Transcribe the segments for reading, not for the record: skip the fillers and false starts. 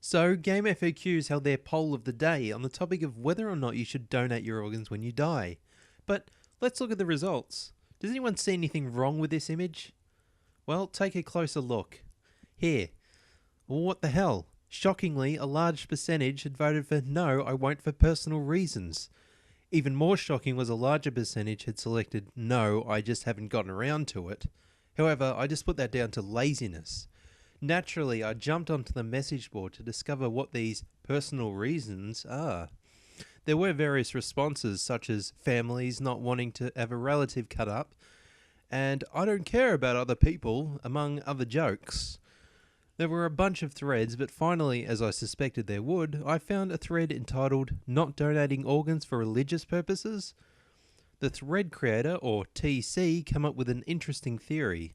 So, Game FAQs held their poll of the day on the topic of whether or not you should donate your organs when you die. But let's look at the results. Does anyone see anything wrong with this image? Well, take a closer look. Here. What the hell? Shockingly, a large percentage had voted for no, I won't for personal reasons. Even more shocking was a larger percentage had selected no, I just haven't gotten around to it. However, I just put that down to laziness. Naturally, I jumped onto the message board to discover what these personal reasons are. There were various responses, such as families not wanting to have a relative cut up, and I don't care about other people, among other jokes. There were a bunch of threads, but finally, as I suspected there would, I found a thread entitled Not Donating Organs for Religious Purposes. The thread creator, or TC, came up with an interesting theory.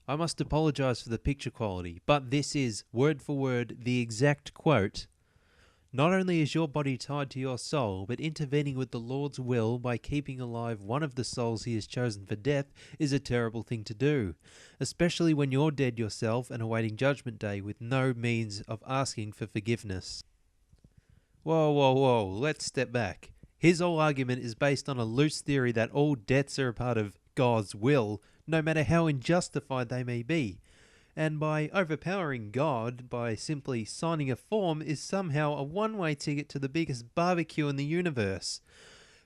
I must apologise for the picture quality, but this is, word for word, the exact quote. Not only is your body tied to your soul, but intervening with the Lord's will by keeping alive one of the souls he has chosen for death is a terrible thing to do, especially when you're dead yourself and awaiting Judgment Day with no means of asking for forgiveness. Whoa, let's step back. His whole argument is based on a loose theory that all deaths are a part of God's will, no matter how unjustified they may be. And by overpowering God by simply signing a form is somehow a one-way ticket to the biggest barbecue in the universe.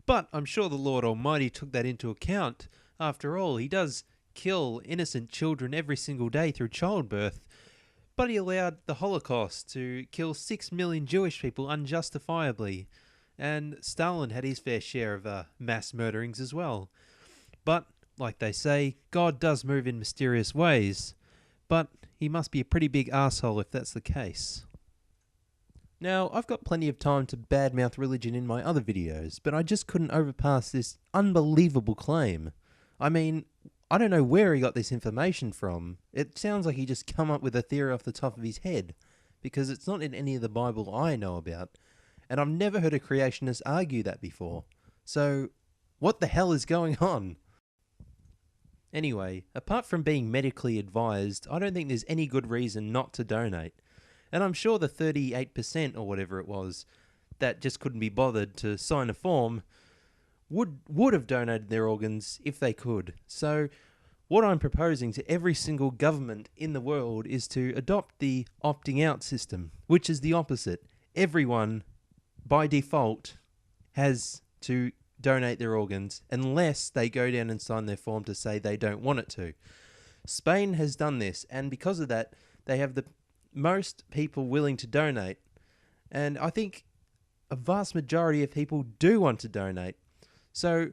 But I'm sure the Lord Almighty took that into account. After all, he does kill innocent children every single day through childbirth. But he allowed the Holocaust to kill 6 million Jewish people unjustifiably. And Stalin had his fair share of mass murderings as well. But, like they say, God does move in mysterious ways. But he must be a pretty big asshole if that's the case. Now, I've got plenty of time to badmouth religion in my other videos, but I just couldn't overpass this unbelievable claim. I mean, I don't know where he got this information from. It sounds like he just come up with a theory off the top of his head, because it's not in any of the Bible I know about, and I've never heard a creationist argue that before. So, what the hell is going on? Anyway, apart from being medically advised, I don't think there's any good reason not to donate. And I'm sure the 38% or whatever it was that just couldn't be bothered to sign a form would have donated their organs if they could. So what I'm proposing to every single government in the world is to adopt the opting out system, which is the opposite. Everyone, by default, has to donate their organs unless they go down and sign their form to say they don't want it to. Spain has done this, and because of that, they have the most people willing to donate. And I think a vast majority of people do want to donate. So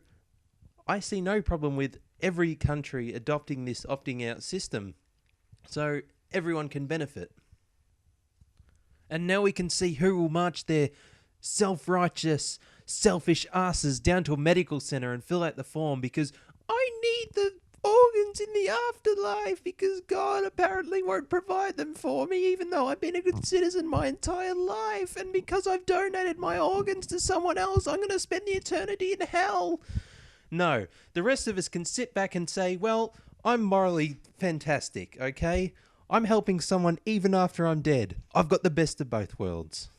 I see no problem with every country adopting this opting out system, so everyone can benefit. And now we can see who will march their self-righteous, selfish asses down to a medical centre and fill out the form because I need the organs in the afterlife because God apparently won't provide them for me even though I've been a good citizen my entire life, and because I've donated my organs to someone else I'm going to spend the eternity in hell. No, the rest of us can sit back and say, well, I'm morally fantastic, okay? I'm helping someone even after I'm dead. I've got the best of both worlds.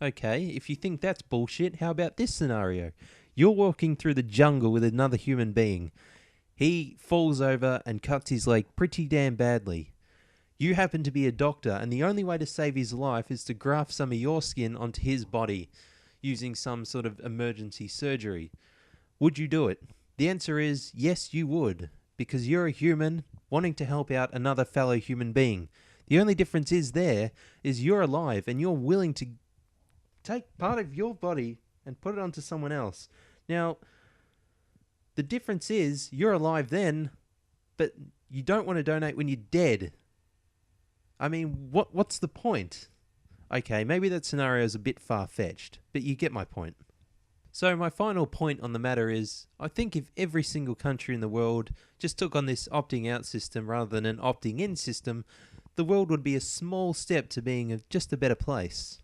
Okay, if you think that's bullshit, how about this scenario? You're walking through the jungle with another human being. He falls over and cuts his leg pretty damn badly. You happen to be a doctor, and the only way to save his life is to graft some of your skin onto his body using some sort of emergency surgery. Would you do it? The answer is yes, you would, because you're a human wanting to help out another fellow human being. The only difference is you're alive and you're willing to take part of your body and put it onto someone else. Now, the difference is you're alive then, but you don't want to donate when you're dead. I mean, what's the point? Okay, maybe that scenario is a bit far-fetched, but you get my point. So my final point on the matter is, I think if every single country in the world just took on this opting out system rather than an opting in system, the world would be a small step to being just a better place.